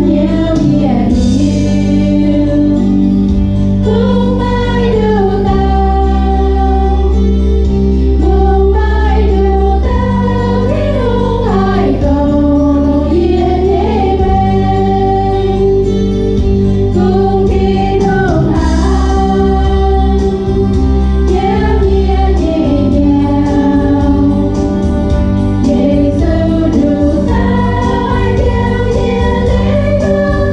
Hãy subscribe cho kênh Ghiền Mì Gõ để không bỏ lỡ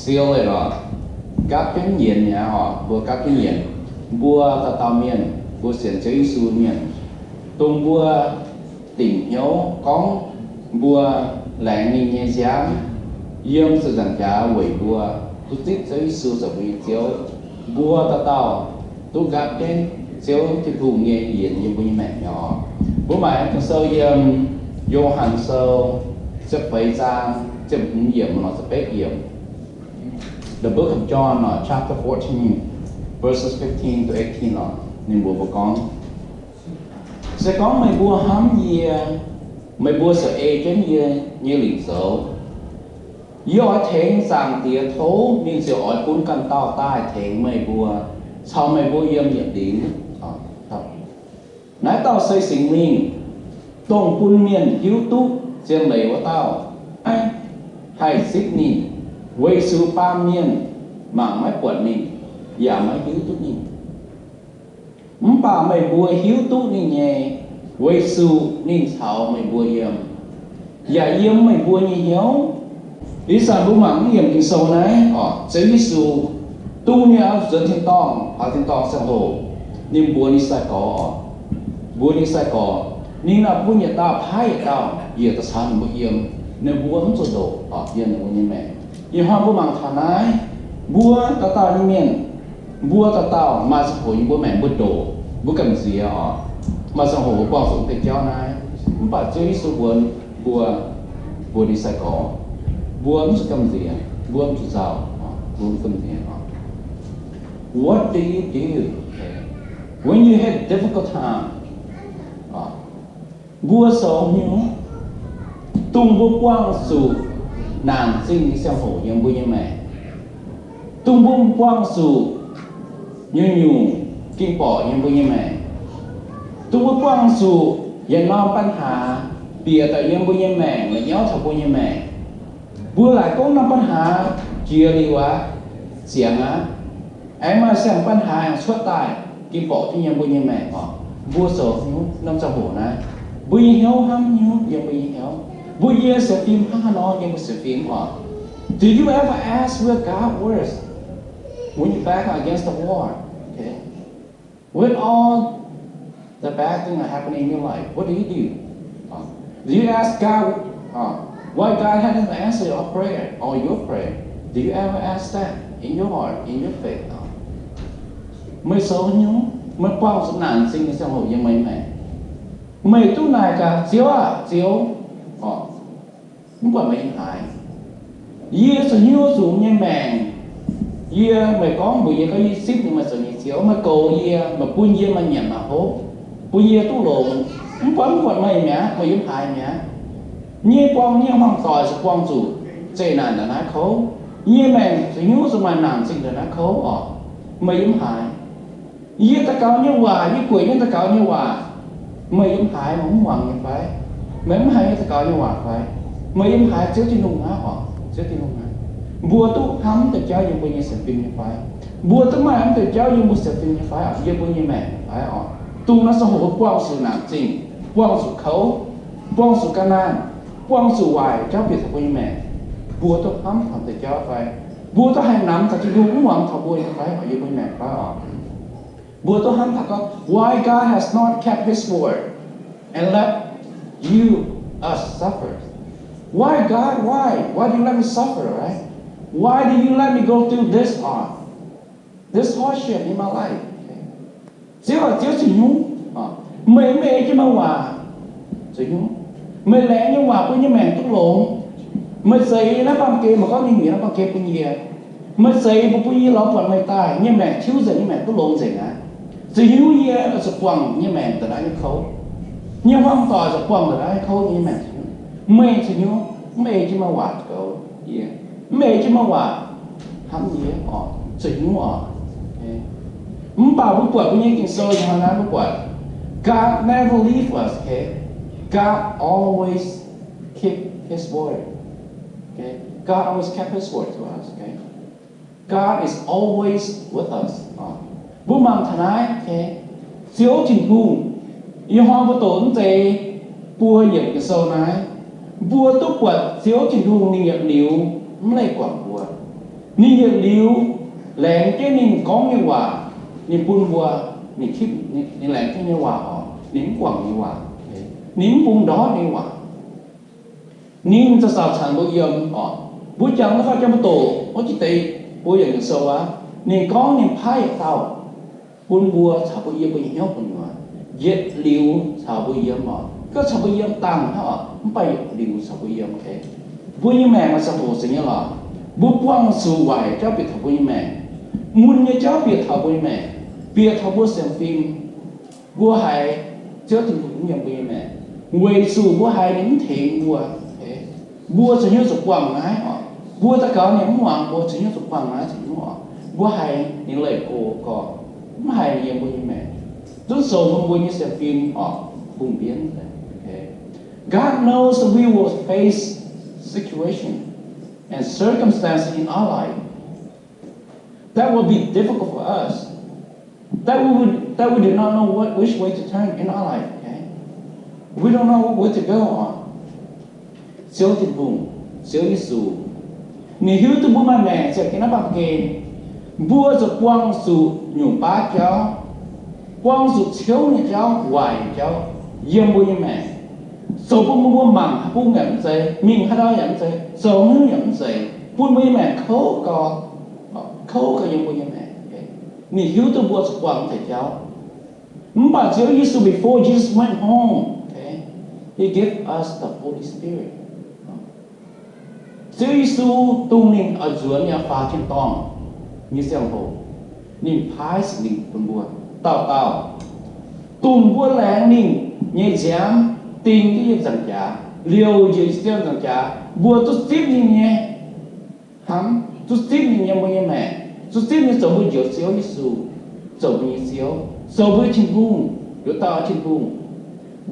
siêu lại rồi các cái nhiệt nhà họ bùa các cái nhiệt bùa ta tao miền bùa xiển chơi su miền tung bùa tỉnh hiếu con bùa lạnh ni nhẹ giáng yếm sự giảng trả quỷ bùa tu tích chơi su sở vi chiếu bùa ta tao tu gặp cái chiếu thì thù nghe hiền như bùi mẹ nhỏ bố mẹ trong sâu yếm vô hành sâu chấp phải ra chấp hiểm nó sẽ bế hiểm. The book of John, chapter 14, verses 15 to 18 nên bùa con sẽ có mấy bùa hám gì mấy bùa sợ ê cái như lịch sử do thèn rằng tiệt thố nhưng sự ỏi cuốn căn tao tai thèn mấy bùa sau mấy bùa yếm nhận đến nãy tao xây sinh linh tông quân miền hiếu tú trên lấy của tao hay xích nín với sự ba miền mạng máy quẩn nín và máy hiếu tú nín bà mày bùa hiếu tú nín nhẹ với sự nín thảo mày bùa yếm và yếm mày bùa như hiếu ý sản bố mạng yếm kinh sâu này chế lý sự tu như áo dẫn thiên tông sang hồ nhưng bùa ní sai có bùa ní sai có nhưng là bùa nhiệt tao phá nhiệt tao nhiệt tao sáng bùa yếm nên bùa không cho đồ yếm là bùa như mẹ nhưng hoa bùa mạng thà này bùa tao như miền bùa tao mà sang hồ như bùa mẹ bùa đồ bùa cầm gì mà sang hồ quang sống tình cháu này không phải chơi số bùa đi sai có bùa không cầm gì bùa không giàu bùa không cầm gì what do you do when you have difficult time bùa sống như tung bùa quang sù nàng sinh sang hồ như bùa như mẹ tung bùa quang sù như nhung kinh bỏ như bùa như mẹ tung bùa quang sùยังน้อมปัญหาเปียแต่ยังบุญยังแม่ไม่ย้อนชาวบุญยังแม่บัวหลายก็น้อมปัญหาเจียดีวะเสียงนะไอ้มาเสียงปัญหาชั่วตายกินปอที่ยังบุญยังแม่ก่อนบัวโสหิวน้ำชาวหัวนะบุญหิวห้ามหิวยังบุญหิวบุญเยี่ยเสียฟิล์มห้าน้อยังบุญเสียฟิล์มก่อน Do you ever ask where God was when you back against the wall? Okay, when all the bad things are happening in your life, what do? Do you ask God why God hasn't answered your prayer or your prayer? Do you ever ask that in your heart, in your faith? Mấy số nhúng, mấy quang sự nạn sinh trong hồ như mấy mẹ. Mấy tu này cả chiếu không phải mấy hại. Ye sự hiếu dụng như mẹ. Ye mày có một ye có ye ship nhưng mà sự như chiếu mà cầu ye mà buôn ye mà nhận mà hố. Buôn ye tu lộn không quán mày mẹ mày giống hại mẹ. Như quang như hoàng tỏi sự quang chủ chế nạn là ná khấu. Như mẹ sự hiếu sự mà nạn sinh là ná khấu mày giống hại. Như ta cao như hòa như quỷ như ta cao như hòa. Mày giống hại mà không hoàng như phải. Mày giống hại như ta cao như hòa phải. Mày giống hại chứ trên nung á chứ trên nung á. Bùa tu hắm ta cháu như như sự phim như phải. Bùa tu mà hắm ta cháu như sự phim như phải như như mẹ phải tu nó sẽ hỗ quang sự nạn sinh, quang sự khấu, quang sự ca nan, quang sự hoài cháu biệt thật như mẹ. Bùa tu hắm thầm ta cháu phải. Bùa tu hay nắm ta chỉ đúng hoàng thầm bùa như phải như mẹ phải Bùa tu hắm thật có why God has not kept His word and let us suffer. Why God? Why do you let me suffer, right? Why do you let me go through this hardship in my life? Chiếu chỉ nhúng mê chứ mà hòa chỉ nhúng mê lẽ như hòa với như mẹ tốt lộn mê xây nó bằng kia mà có như nghĩa nó bằng kia cũng nhiều mê xây một cái gì đó còn mê tài như mẹ thiếu gì như mẹ tốt lộn gì cả chỉ hiếu gì là sự quăng như mẹ từ đó như khâu như không tỏi sự quăng từ đó như khâu như mẹ mê chỉ nhúng mê chứ mà hòa cầu mê chứ mà hòa hắm gì chỉ nhúng bảo bố quật của những kinh sâu nhưng mà nói bố quật God never leave us, okay? God always keep His word, okay? God always kept His word to us, okay? God is always with us. Bố mang thằng ấy, okay? Xíu trình hùng yêu hoa bố tốn chế bùa những cái sâu này bùa tốt quật xíu trình hùng nên nhận liều không lấy quảng bùa ni ye liu leng ke ni kong ye wa ni pun bua ni khip ni leng ke ni wa ho ni quang ni wa ni pun đó ni wa niจะสาวฉันบุยมอ๋อบุจังแล้วเขาจะมาโตเขาจิตติบุยอย่างเสวะนี่ก้องนี่พายเต่าบุญบัวชาวบุยมบุยเหี้ยวบุญวัวเย็ดลิวชาวบุยมอ๋อก็ชาวบุยมตังเขาอ๋อมันไปลิวชาวบุยมโอเคบุยแม่มาสะโพสิ่งนี้หรอบุปวงสู่ไหวเจ้าเปียทบุยแม่มุนเนี่ยเจ้าเปียทบุยแม่เปียทบุเสียงฟิล์มบัวหายเจ้าถึงบุยมบุยแม่เวสู่บัวหายนี่มันเถียงบัวbua chỉ nhớ sụp quăng ngái họ bua ta có những món bua chỉ nhớ sụp quăng ngái chỉ nhớ bua hay những lời cô có mà hay nhiều bua như mẹ rất sâu không bua như xem phim họ vùng biến God knows that we will face situation and circumstances in our life that will be difficult for us that we do not know which way to turn in our life we don't know where to go on siêu thịt vùng siêu Giêsu nếu hiếu từ bố mẹ sẽ cái nó bằng kề vua rồi quang sự nhung bá cháu quang sự chiếu này cháu hoài cháu yếm bố mẹ số bố mặn bố ngậm dây mình hay đó ngậm dây số nước ngậm dây bố mẹ khâu có yếm bố mẹ nếu hiếu từ bố rồi quang thầy cháu mà siêu Giêsu before Jesus went home He gave us the Holy Spirit Chúa Giêsu tung nín ở dưới nhà phá trên tòng như xem hồ nín phái sự nín tuần bùa tao tung bùa láng nín nhẹ dám tin cái việc rằng trả liều gì xem rằng trả bùa tôi tiếp nín nhé hắm tôi tiếp nín nhé bùa nhé mẹ tôi tiếp nín sống bùa dựa xíu Giêsu sống bùa nhé xíu sống bùa trên vùng đứa tao trên vùng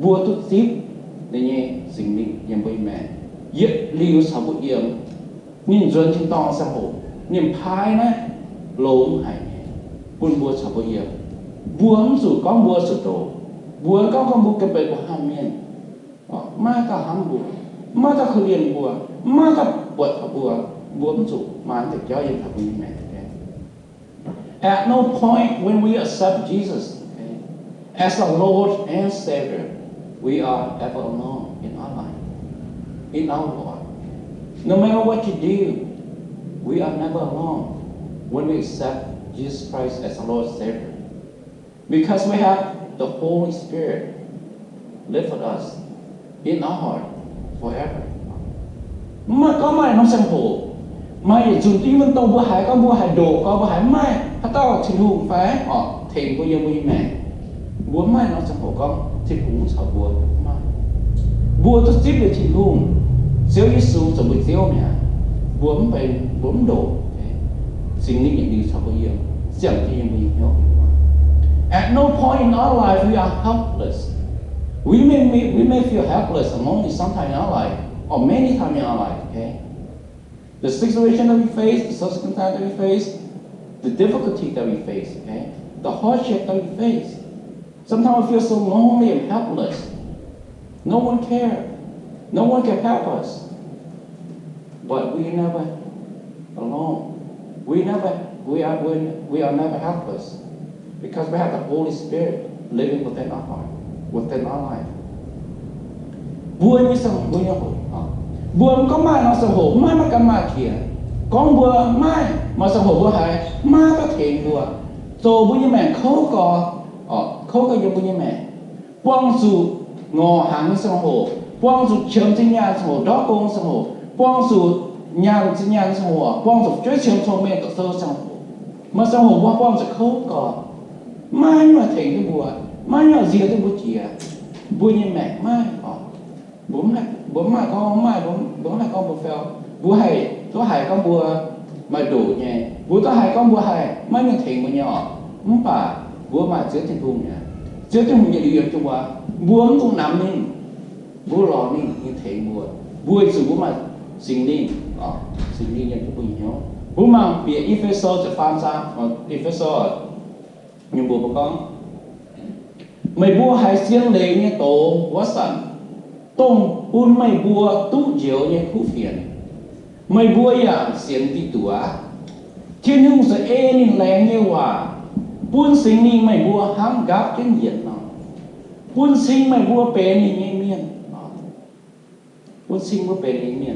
bùa tôi tiếp để nhé sinh nín nhé bùa mẹ yết liu sao bụi yếm nhìn dần trên tòng sang hồ niệm phai này lốm hải buôn bùa sao bụi yếm buông dù có bùa sự tổ bùa có con bùa cái bể của hàm miền ma ta hàm bùa ma ta khơi liền bùa ma ta bọt bùa buông dù mà anh cho yên thật như mẹ at no point when we accept Jesus as our Lord and Savior we are ever alone in our life in our Lord. No matter what you do, we are never alone when we accept Jesus Christ as our Lord and Savior. Because we have the Holy Spirit live with us in our heart forever. Mà có mai nó xem hồ mai dùng tí mình tàu bùa hải có bùa hải đồ có bùa hải mai hắn tao thì hùng phái họ thèm bùa yêu bùa mẹ bùa mai nó xem hồ con thì cũng sợ bùa mai bùa tôi tiếp được thì hùng Siêu Giêsu trong buổi siêu mẹ buông về buông đổ sinh linh những điều sau bao nhiêu chẳng chỉ những điều nhỏ at no point in our life we are helpless we may feel helpless and lonely sometime in our life or many times in our life the situation that we face the circumstance that we face the difficulty that we face the hardship that we face sometimes we feel so lonely and helpless no one cares No one can help us, but we are never alone. We are never helpless because we have the Holy Spirit living within our heart, within our life. Bùa như sao bùa như hồ, bùa có mai nó sao hồ mai mà cầm mai kia, con bùa mai mà sao hồ bùa hay mai có thể bùa, rồi bùa như mẹ khâu có như bùa như mẹ, quang dù ngò hàng sao hồ. Quang dù chấm trên nhà sang hồ đó công sang hồ quang dù nhàn trên nhà sang hồ quang dù chơi chấm trong mẹ tự sơ sang hồ mà sang hồ qua quang dù khâu có mai mà thấy cái bùa mai nhỏ gì cái bùa chìa bùa như mẹ mai bố mai con bùa phèo bùa hay con bùa mà đủ nhẹ bùa tôi hay con bùa hay mai nhỏ thấy một nhỏ không phải bùa mà chứa trên vùng nhá chứa trên vùng nhà điều chung quá bùa cũng nằm lên bố lo ni như thế bố sự bố mà sinh linh những cái bùi nhớ bố mà bị EphesosจะฟังซะEphesos nhưng bố con mày bố hay xiên lệ như tổ quá sẵn tông bún mày bố tu diệu như khu phiền mày bố ya xiên tí tủa thiên hùng sẽ nên lẽ như hòa buôn sinh ni mày bùa hám gáp trên diện nó buôn sinh mày bùa bề ni nghe miên buôn sinh bùa bề ni miên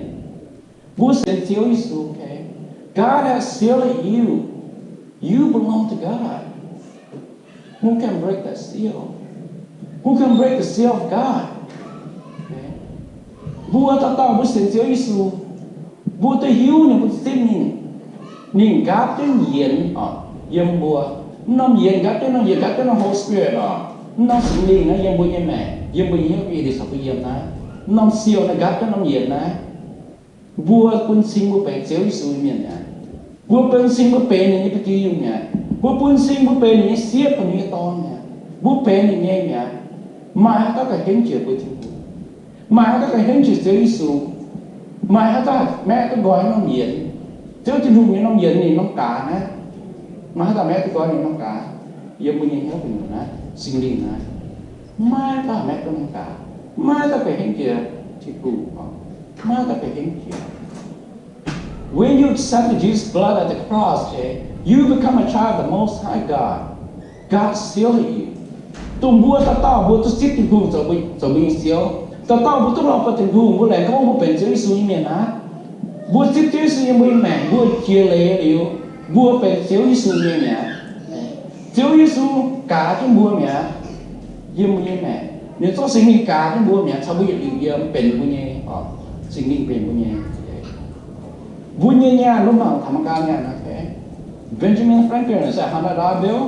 buôn sinh siêu Giêsu okay God has sealed you belong to God. Who can break that seal? Who can break the seal of God? Okay. Bùa ta tao buôn sinh siêu Giêsu bùa ta hiếu này buôn sinh nhìn gáp trên diện yếm bùa nó diện gắt cái nó Holy Spirit nó sinh linh nó yếm bùa như mẹ yếm bùa như cái gì sao bùa yếm ná nó siêu nó gắt cái nó diện ná bùa quân sinh bùa bể xéo Giêsu miền nhà bùa quân sinh bùa bể này như cái gì dùng nhà bùa quân sinh bùa bể này xiết còn như to nhà bùa bể này nghe nhà mai các cái hình chữ bùa thiên bùa mai các cái hình chữ xéo Giêsu mai các mẹ cái gói nó diện chứ trên hùng như nó diện thì nó cả nè mà ta mẹ tôi coi nó cả giờ mình nhìn thấy mình nói sinh linh nói mai ta mẹ tôi cả mai ta phải hình kia thì cụ mai ta phải hình kia when you accept Jesus' blood at the cross you become a child of the Most High God. God sealed you tụm bùa ta tao bùa tôi xích tình hùng rồi mình siêu ta tao bùa tôi lọp vào tình hùng bùa lại có một bệnh giới suy miền á bùa xích giới suy miền mẹ bùa chia lệ liu bùa về xíu Giêsu như mẹ xíu Giêsu cả cái bùa mẹ yếm như mẹ nếu cho sinh linh cả cái bùa mẹ sao bây giờ điều yếm bền bùa như sinh linh bền bùa như bùa như nhà lúc nào thằng ca nhà nó thế Benjamin Franklin sẽ hàng đá biếu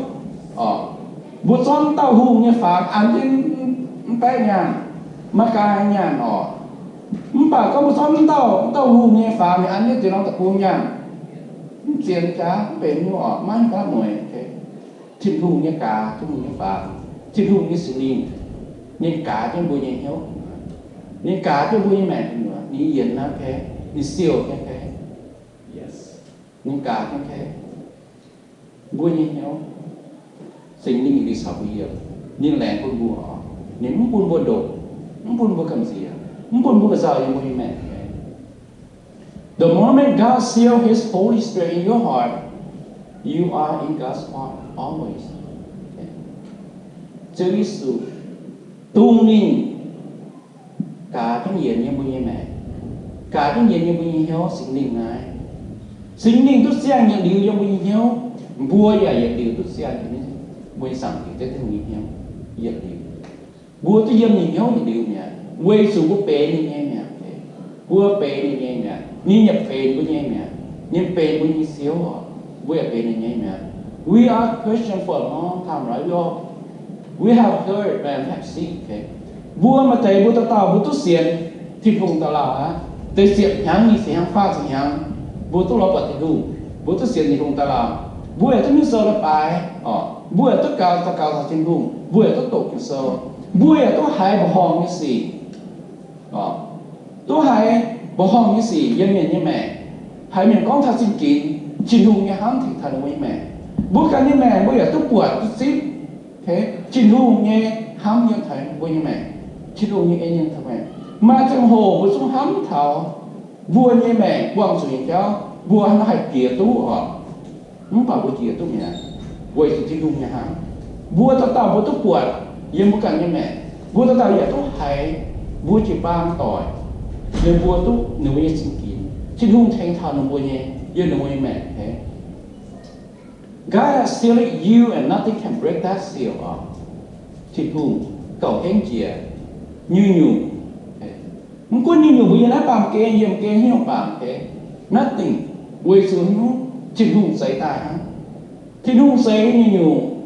bùa son tàu hùng như phạt ăn trên bé nhà mà ca nhà nó bà có một son tàu hùng như phạt thì ăn như từ nó tập hùng nhà tiền cá bền nhỏ mang cá mồi thế thịt hùng như cá thịt hùng như phá thịt hùng như xử lý nên cá trên bùi như hiếu nên cá trên bùi như mẹ nữa ní yên nó thế ní siêu thế nên cá thế bùi như hiếu sinh linh đi sao bây giờ nên lẽ con bùa nên muốn buôn buôn đồ muốn buôn buôn cầm gì muốn buôn buôn cái sao như bùi như mẹ. The moment God seals His Holy Spirit in your heart, you are in God's heart always. Chúa Giêsu tung linh cả cái diện như bùi mẹ, cả cái diện như bùi hiếu sinh linh này, sinh linh tốt xem những điều như bùi hiếu, bùa ya những điều tốt xem những bùi sẵn thì tới thương hiếu, những điều bùa tôi dâm những hiếu những điều nhỉ, quay xuống bùa bể như nghe nhỉ, bùa bể như nghe nhỉ. Ni nhập bền của nhé mẹ, nhập bền của như xíu họ, vui nhập bền như nhé mẹ. We are Christian for a long time, right? We have heard and have seen, okay? Vua mà thấy vua tao vua tốt xiên, thì phùng tao là hả? Tới xiên nhang như xiên pha xiên nhang, vua tốt lọ bật thì đủ, vua tốt xiên thì phùng tao là, vua ở tất nhiên sơ là bài, vua ở tất cao ta trên vùng, vua ở tất tổ cái sơ, vua ở tất hai bảo hòn như gì, tôi hai bảo hòn như gì dân miền như mẹ hai miền con thật xin chín hùng như hắn thì thần với mẹ bố cả như mẹ bây giờ tôi buồn tôi xít thế chín hùng như hắn như thầy với như mẹ chín hùng như em như thằng mẹ mà trong hồ với xuống hắn thảo vua như mẹ quăng xuống như cháu vua nó hay kia tú họ không bảo vua kia tú mẹ quay xuống chín hùng như hắn vua tao vua tôi buồn dân bố cả như mẹ vua tao giờ tôi hay vua chỉ ba tỏi nên vua tu nếu như xin kín, xin hung thành thảo nó vua nhé, yêu nó vua mẹ thế. God has sealed you and nothing can break that seal off. Xin hung cầu hẹn chia, như nhung, không có như nhung bây giờ nó bằng kê nhiều kê nhiều bằng thế, nothing, quay xuống nó, xin hung say tai hả? Xin hung say như nhung,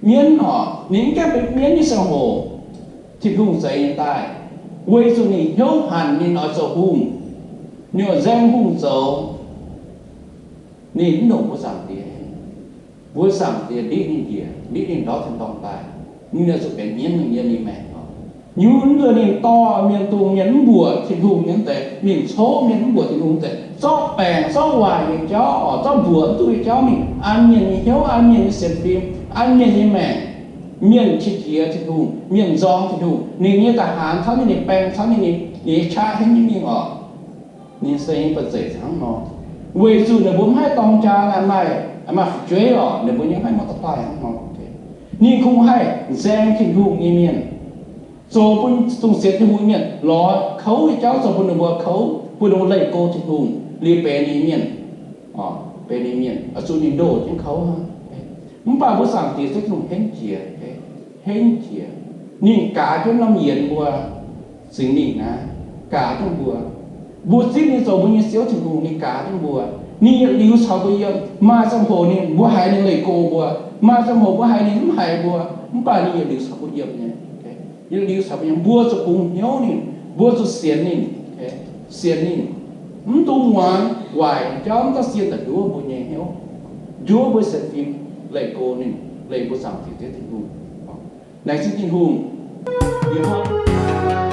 miến họ, những cái miến như sông hồ, xin hung say tai. Quay xuống này hiếu hẳn nên nói dầu hùng nhưng mà giang hùng dầu nên nổ có giảm tiền vui giảm tiền đi đến kia đi đến đó thành tòng tài nhưng là sự cái miễn mình nhân đi mẹ nhưng người nên to miền tù nhấn bùa thì hùng nhấn tệ miền số nhấn bùa thì hùng tệ do bèn do hoài mình cho ở do bùa tôi cho mình ăn miền hiếu ăn miền xem phim ăn miền như mẹ miền chi kia thì đủ miền gió thì đủ nên như ta hàn tháo như này bèn tháo như này cha hết những miếng ở nên xây bật dậy sáng nó về sự này bố hai tông cha là mày mà chế ở để bố những hai mà tập tài không nóนี่คงให้แซงที่หูมีเมียนโซปุ่นส่งเสียที่หูเมียนรอเขาเจ้าโซปุ่นบัวเขาปุ่นลงไล่โกที่หูรีเปนีเมียนอ๋อเปนีเมียนอสุนิโดที่เขาฮะมึงป่าภาษาอังกฤษสักหนุ่มเฮงเจียเฮงเจียนี่กาจนน้ำเย็นบัวสิ่งนี้นะกาจนบัวสิ่งนี้โซปุ่นเสียวที่หูนี่กาจนบัวนี่ลิวชาวตัวเยี่ยมมาสมโภนี่บัวหายในเลยโกบัวมาสมโภบัวหายในน้ำหายบัวมึงป่านี่ลิวชาวตัวเยี่ยมเนี่ยยังลิวชาวยังบัวจะปุงเหี้ยวนี่บัวจะเสียนนี่เสียนนี่มึงตัวหวานไหวเจ้ามึงต้องเสียนแต่ดัวบัวเนี่ยเหี้ยวดัวบัวเสร็จฟิล์มเลยโกนี่เลยบัวสั่งที่เจ้าที่หูในสิ่งที่หูเดี๋ยว